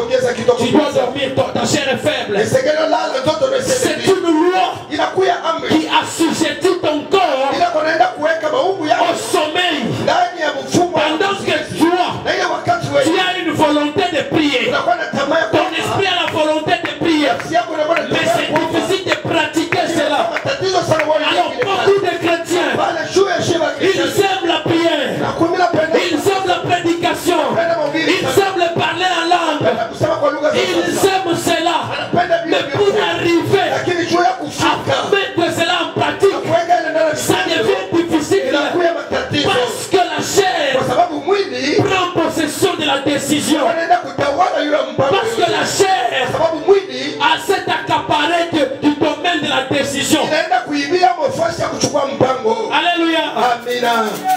A: dois dormir, ta chair est faible. C'est une loi qui assujettit ton corps au sommeil. Pendant que toi, tu as une volonté de prier. Ton esprit a la volonté de prier. Mais c'est difficile de pratiquer cela. Alors beaucoup de chrétiens, ils aiment la prière, ils aiment la prédication, ils aiment parler en langue, ils aiment cela. Mais pour arriver la décision. Parce que la chair a cet accaparé du domaine de la décision. Alléluia.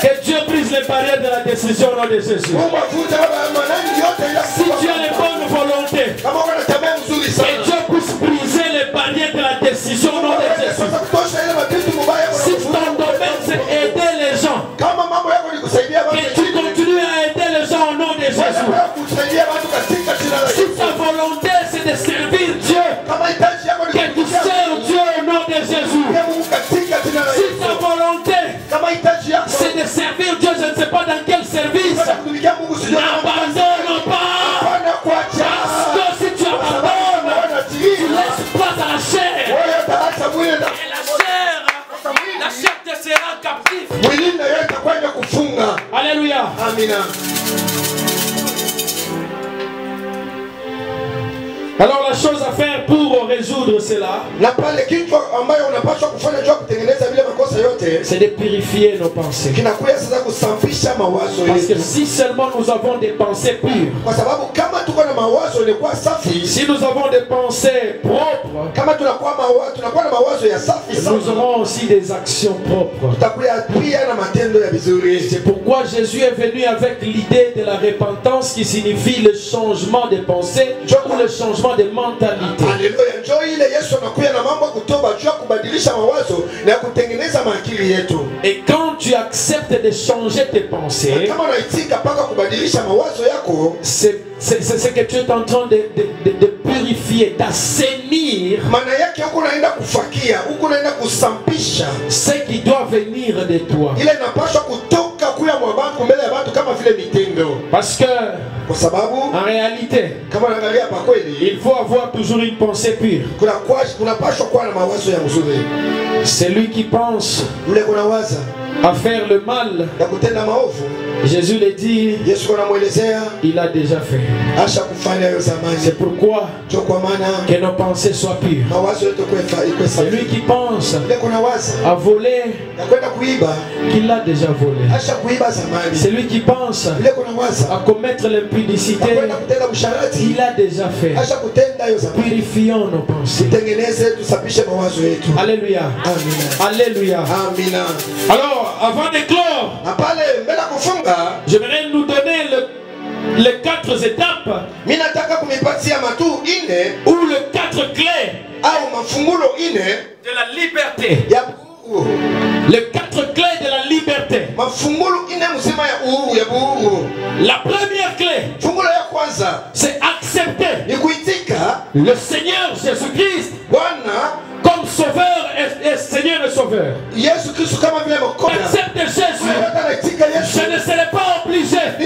A: Que Dieu brise les barrières de la décision au nom de Jésus. Si tu as les bonnes volontés, que Dieu puisse briser les barrières de la décision au nom de Jésus. Si ton domaine c'est aider les gens, que tu continues à aider les gens au nom de Jésus. Si ta volonté c'est de servir Dieu, que tu sers Dieu au nom de Jésus. Si ta volonté c'est de servir Dieu, je ne sais pas dans quel service, n'abandonne pas. Parce que si tu abandonnes, tu laisses place à la chair. Et la chair te sera captive. Alléluia. Alors la chose à faire pour résoudre cela, c'est de purifier nos pensées. Parce que si seulement nous avons des pensées pures, si nous avons des pensées propres, nous aurons aussi des actions propres. C'est pourquoi Jésus est venu avec l'idée de la repentance qui signifie le changement de pensée ou le changement de mentalité. Et quand tu acceptes de changer tes pensées, c'est que tu es en train de purifier, d'assainir ce qui doit venir de toi. Parce que en réalité, il faut avoir toujours une pensée pure. Celui qui pense à faire le mal, Jésus le dit, il a déjà fait. C'est pourquoi que nos pensées soient pures. Celui qui pense à voler, qu'il a déjà volé. Celui qui pense à commettre l'impudicité, il a déjà fait. Purifions nos pensées. Alléluia. Alléluia. Alors, avant de clore, j'aimerais nous donner les 4 étapes ou les 4 clés de la liberté. Les 4 clés de la liberté. La première clé, c'est accepter le Seigneur Jésus-Christ comme sauveur et Seigneur et sauveur. Accepte Jésus. Je ne serai pas obligé de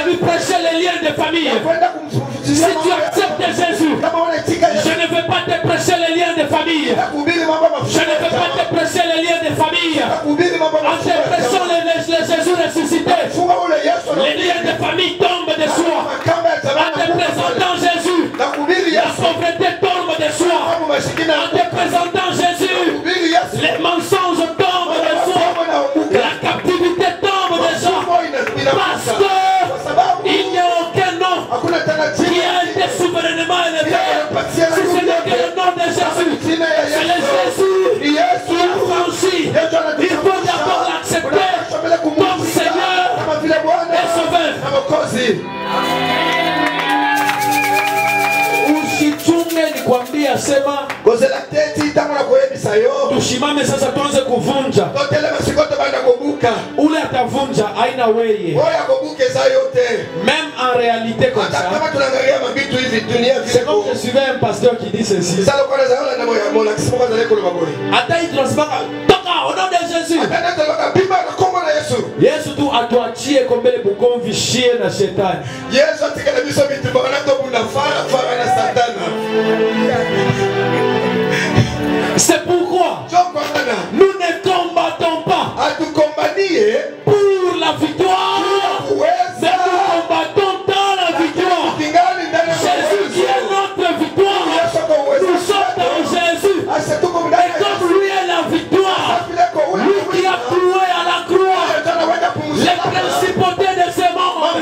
A: lui prêcher les liens de famille. Si tu acceptes Jésus, je ne vais pas te prêcher les liens de famille. Je ne vais pas te prêcher les liens de famille. En te prêchant les Jésus ressuscité, les liens de famille tombent de soi. En te présentant Jésus, la pauvreté tombe de soi. En te présentant Jésus, les mensonges tombent de soi. La captivité tombe de soi. Parce qu'il n'y a aucun nom qui a été souverainement élevé. Si ce n'est que le nom de Jésus, c'est le Jésus qui a franchi. Il faut d'abord l'accepter comme Seigneur et Sauveur. Usichunge nikwambia sema tushimame sasa tuanze kuvunja. Ule atavunja haina weye. Même en réalité comme ça, c'est comme je suivais un pasteur qui dit ceci. Ata itrosbaka toka au nom de Jésus. Yesu tu atuachie kombele bukomvi shie na shetani. Yesu atikana biso bitu bana to bunda fara na satana. C'est pourquoi nous ne combattons pas pour la victoire, mais nous combattons dans la victoire. Jésus qui est notre victoire, nous sommes dans Jésus. Et comme lui est la victoire, lui qui a cloué à la croix les principautés de ce monde,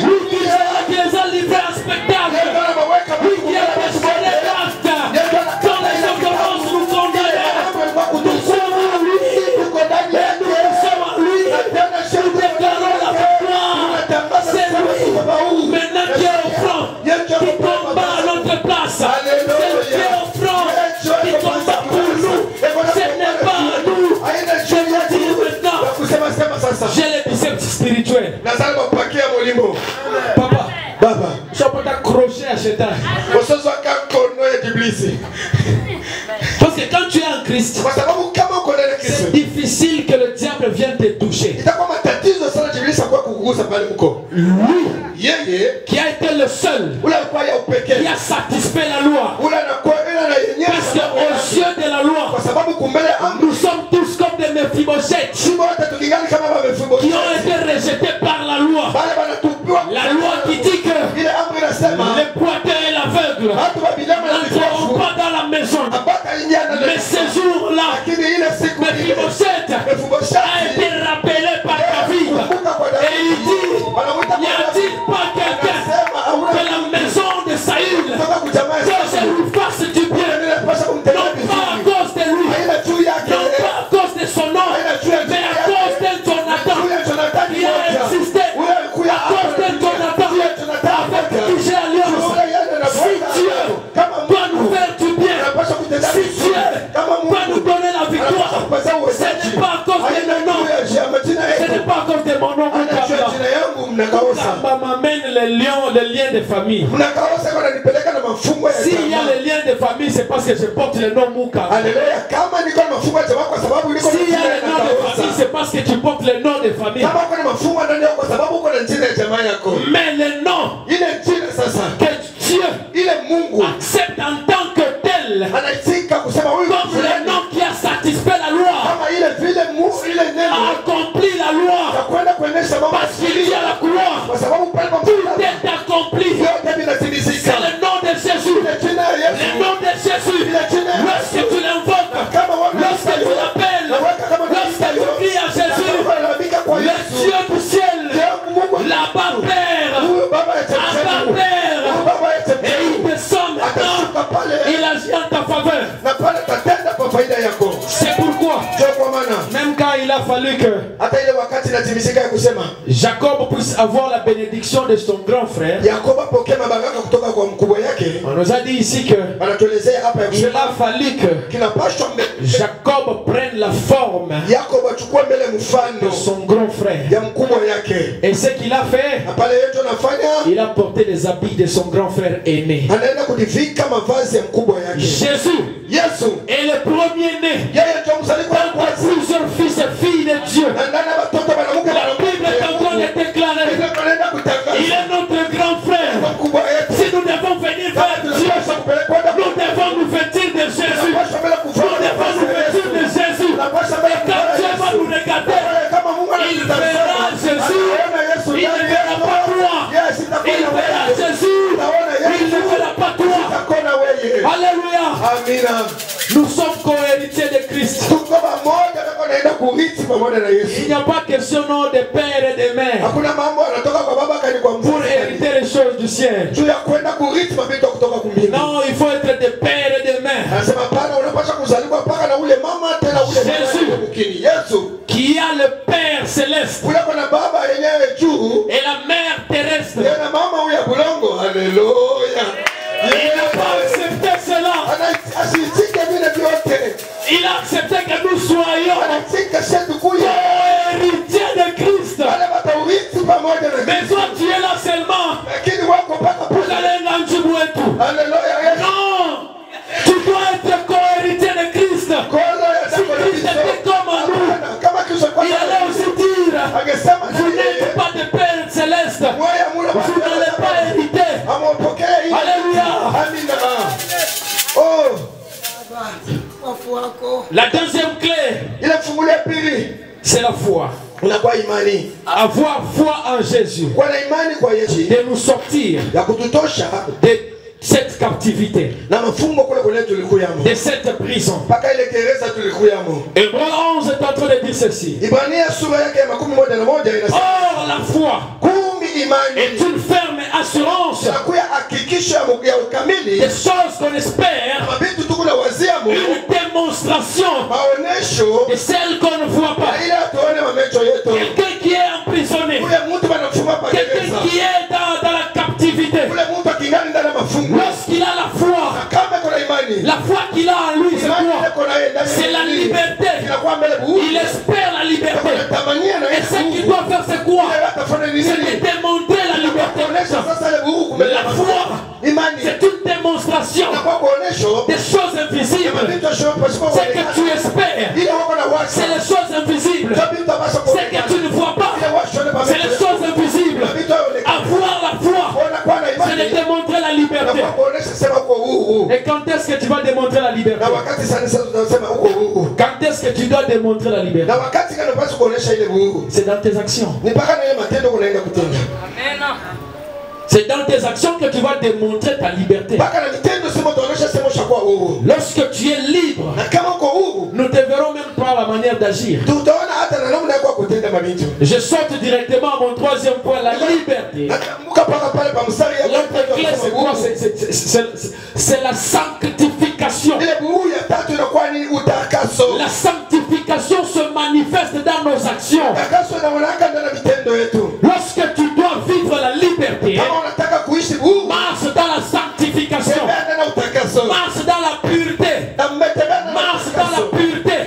A: lui qui
C: nazali bapakia molimo.
A: Papa,
C: Baba,
A: je peux t'accrocher à Satan.
C: osozo akakono ya iblisi.
A: Parce que quand tu es en Christ,
C: Kwa sababu kama uko ndani ya Kristo,
A: c'est difficile que le diable vienne te toucher.
C: itakuwa matatizo sana iblisi kwa kukugusa pale mko.
A: Lui,
C: Yeye
A: qui a été le seul,
C: ule alikuwa ya
A: qui
C: upekee.
A: a satisfait la loi.
C: Ule anakuwa ila na
A: Parce qu'aux
C: yenyewe.
A: yeux de la loi,
C: Kwa sababu kumbele amri
A: nous sommes tous comme des Mephibosheth
C: sisi wote tukingani kama wamefumbo.
A: qui ont été rejetés par la loi.
C: Bale banatupiwa.
A: La loi qui dit que
C: Ile amri inasema
A: les boiteux et l'aveugle
C: watu wa bidamu na
A: n'entreront
C: vipofu
A: pas dans la maison.
C: ambata ingia na
A: Mais ce jour-là,
C: lakini ile siku ile
A: Mephibosheth a été rappelé par David. Et il dit, n'y a-t-il pas quelqu'un de la maison de Saül que je lui fasse du bien? Non pas à cause de lui, non pas à cause de son nom, mais à cause de Jonathan qui a existé, à cause de Jonathan avec qui j'ai alliance. Si Dieu doit nous faire du bien, si Dieu doit nous donner la victoire, ce n'est pas à cause de mon nom, ce n'est pas à cause de mon nom. Ça m'amène les liens de famille. S'il y a les liens de famille, c'est parce que je porte le nom Mouka. S'il y a le nom de famille, c'est parce que tu portes le nom de famille. Mais le nom que Dieu accepte en tant que tel, comme le nom qui a satisfait la loi, a accompli la loi, parce qu'il y a la croix, tout est accompli. C'est le nom de Jésus. Le nom de Jésus. Lorsque tu l'invoques, lorsque tu l'appelles, lorsque tu cries à Jésus, le Dieu du ciel, là-bas Père, là-bas Père, et il descend maintenant, il agit en ta faveur. C'est pourquoi, même quand il a fallu que Jacob puisse avoir la bénédiction de son grand frère, on nous a dit ici que il a fallu que Jacob prenne la forme de son grand frère. Et ce qu'il a fait, il a porté les habits de son grand frère aîné. Jésus est le premier-né dans plusieurs fils et filles de Dieu. La Bible est en train de déclarer, il est notre grand frère. Si nous devons venir vers Dieu, nous devons nous vêtir de Jésus. Nous devons nous vêtir de Jésus. Et quand Dieu va nous regarder, il verra Jésus. Il ne verra pas toi. Il verra Jésus. Il ne verra pas toi. Alléluia. Nous sommes co-héritiers de Christ. Il n'y a pas question non de père et de mère pour hériter les choses du ciel. Non, il faut être des pères et des mères. Jésus, qui a le Père céleste et la mère terrestre, il n'a pas accepté cela. Il a accepté que nous soyons héritiers de Christ. Mais toi tu es là seulement pour aller dans le tout. Non, tu dois être co-héritier de Christ. Si Christ était comme nous, il allait aussi dire, vous n'êtes pas de Père céleste, vous n'allez pas hériter. Alléluia. La deuxième clé, c'est la foi. Avoir foi en Jésus, de nous sortir de cette captivité, de cette prison. Hébreux 11 est en train de dire ceci. Or la foi est une ferme assurance des choses qu'on espère, une démonstration de celles qu'on ne voit pas. Quelqu'un qui est emprisonné, quelqu'un qui est dans la captivité, lorsqu'il a la foi qu'il a en lui, c'est quoi? C'est la liberté. Il espère la liberté. Et ce qu'il doit faire, c'est quoi? de démontrer la liberté. La foi, c'est une démonstration des choses invisibles. C'est que tu espères. C'est les choses invisibles. C'est que tu ne vois pas. C'est les choses invisibles. Avoir la foi, c'est de démontrer la liberté. Et quand est-ce que tu vas démontrer la liberté? Quand est-ce que tu dois démontrer la liberté? C'est dans tes actions. C'est dans tes actions que tu vas démontrer ta liberté. Lorsque tu es libre, nous te verrons même par la manière d'agir. Je saute directement à mon troisième point, la liberté. L'autre clé, c'est quoi? C'est la sanctification. La sanctification se manifeste dans nos actions. Lorsque tu dois vivre la liberté, marche dans la sanctification, marche dans la pureté, marche dans la pureté.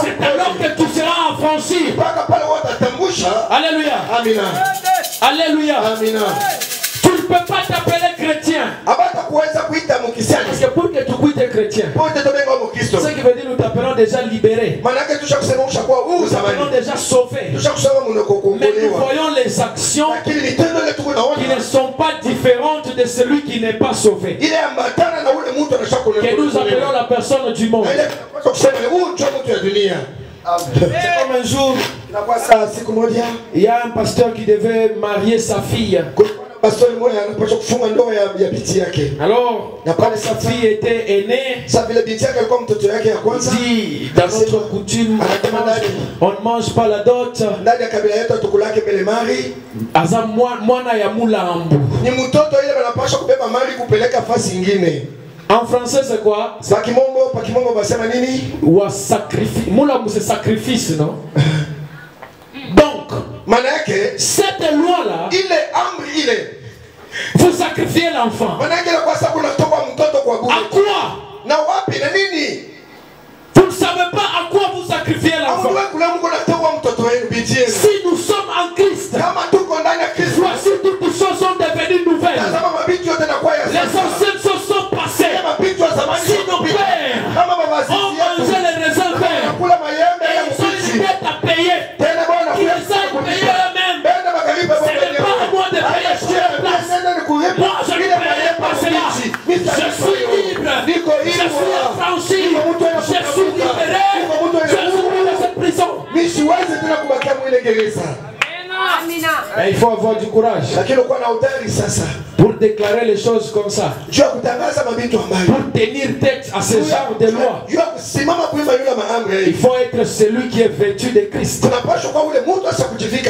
A: C'est alors que tu seras affranchi. Alléluia. Alléluia. Tu ne peux pas t'appeler chrétien. Parce que pour que tu quittes chrétien, ce qui veut dire nous t'appelons déjà libérés. Nous t'appelons déjà sauvés. Mais nous voyons les actions qui ne sont pas différentes de celui qui n'est pas sauvé. Que nous appelons la personne du monde. C'est comme un jour, il y a un pasteur qui devait marier sa fille. Alors, quand sa fille était aînée, dit dans notre coutume, on ne mange pas la dot. En français, c'est quoi? Ou sacrifice. Moula, c'est sacrifice, non? Donc, cette loi-là, vous sacrifiez l'enfant. À quoi? Vous ne savez pas à quoi vous sacrifiez l'enfant. Si nous sommes en Christ, voici toutes les choses sont devenues nouvelles. Les anciennes choses sont passées. Si nos pères ont mangé les raisins verts, et ils ont une dette à payer, qu'ils les aient payés eux-mêmes. Ce n'est pas à moi de payer sur la place. Moi, je ne paierai pas cela. Je suis libre. Je suis affranchi. Je suis libéré. Je suis de cette prison. Mais il faut avoir du courage pour déclarer les choses comme ça, pour tenir tête à ce genre de loi. Il faut être celui qui est vêtu de Christ.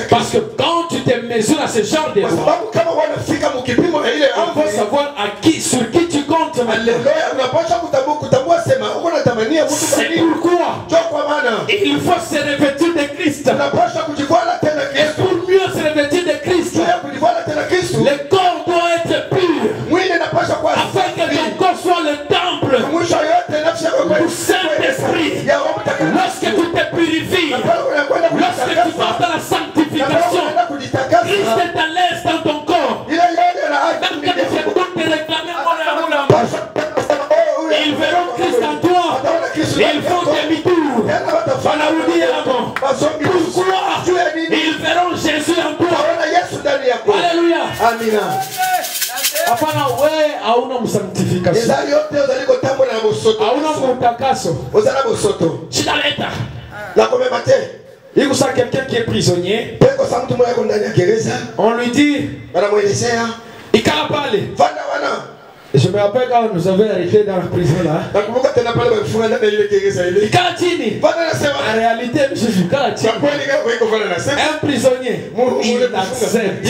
A: Parce que quand tu te mesures à ce genre de loi, il faut savoir sur qui tu comptes. C'est pourquoi il faut se revêtir de Christ. Et pour mieux se revêtir de Christ, le corps doit être pur, afin que ton corps soit le temple du Saint-Esprit. Lorsque tu te purifies, lorsque tu vas dans la sanctification, Christ est à l'aise dans ton corps. Même que tu fais tout te réclamer, ils verront Christ en toi. Ils font demi-tour. Pourquoi? Ils verront Jésus en toi. Alléluia. Amina. Hapana, wewe hauna msanctification. Hauna mutakaso. Shida leta. Il y a quelqu'un qui est prisonnier. On lui dit, il calapale. Je me rappelle quand nous avions arrêté dans la prison là. En réalité, je suis un prisonnier. Il accepte.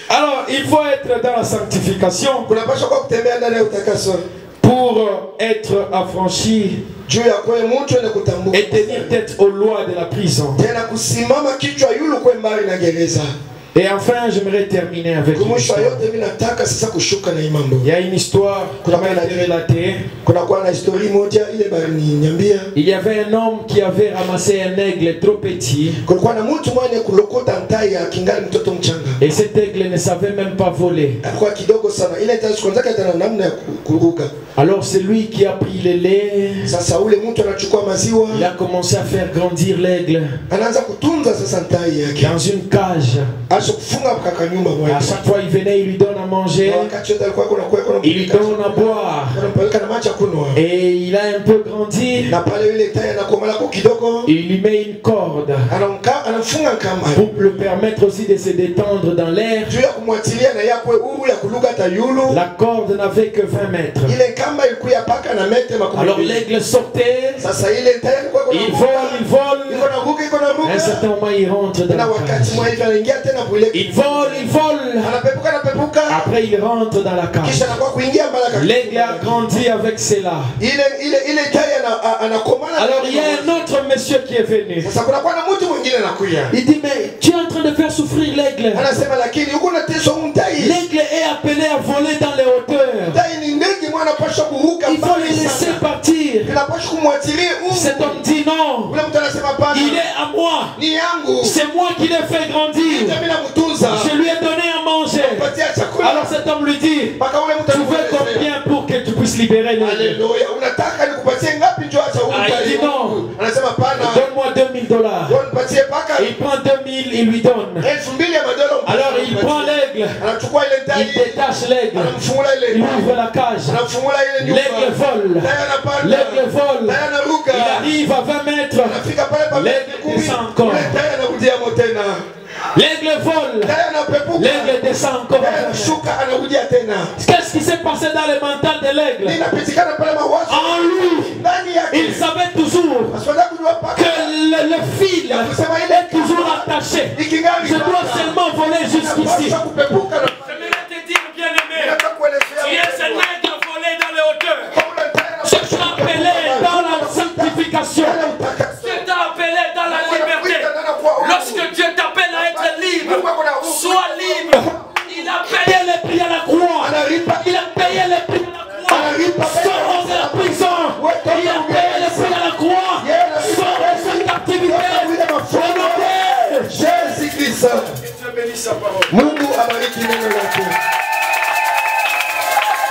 A: Alors, il faut être dans la sanctification pour être affranchi et tenir tête aux lois de la prison. Et enfin, j'aimerais terminer avec une histoire. Il y a une histoire qui m'a été relatée. Il y avait un homme qui avait ramassé un aigle trop petit. Et cet aigle ne savait même pas voler. Alors c'est lui qui a pris le lait. Il a commencé à faire grandir l'aigle dans une cage. À chaque fois il venait, il lui donne à manger, il lui donne à boire. Et il a un peu grandi. Il lui met une corde pour le permettre aussi de se détendre dans l'air. La corde n'avait que 20 mètres. Alors l'aigle sortait, il vole. À un certain moment il rentre dans la cage. Il vole. Après il rentre dans la cage. L'aigle a grandi avec cela. Alors il y a un autre monsieur qui est venu. Il dit, mais tu es en train de faire souffrir l'aigle. L'aigle est appelé à voler dans les hauteurs. Il faut le laisser partir. Cet homme dit non. Il est à moi. C'est moi qui l'ai fait grandir. Je lui ai donné à manger. Alors cet homme lui dit, tu veux combien pour que tu puisses libérer l'aigle? Il dit non. Donne-moi $2000. Il prend 2000, il lui donne. Alors il prend l'aigle. Il détache l'aigle. Il ouvre la cage. L'aigle vole. L'aigle vole. Il arrive à 20 mètres. L'aigle descend encore. L'aigle vole. L'aigle descend encore. Qu'est-ce qui s'est passé dans le mental de l'aigle? En lui, il savait toujours que le fil est toujours attaché. Je dois seulement voler jusqu'ici. Je voulais te dire, bien-aimé, tu es un aigle volé dans les hauteurs. Je suis appelé dans la sanctification. Je t'ai appelé dans la liberté. Lorsque Dieu t'appelle à être libre, sois libre. Il a payé les prix à la croix. Il a payé les prix à la croix. Sors de la prison. Il a payé les prix à la croix. Sors de cette captivité.
C: Jésus-Christ. Mungu abariki neno lake.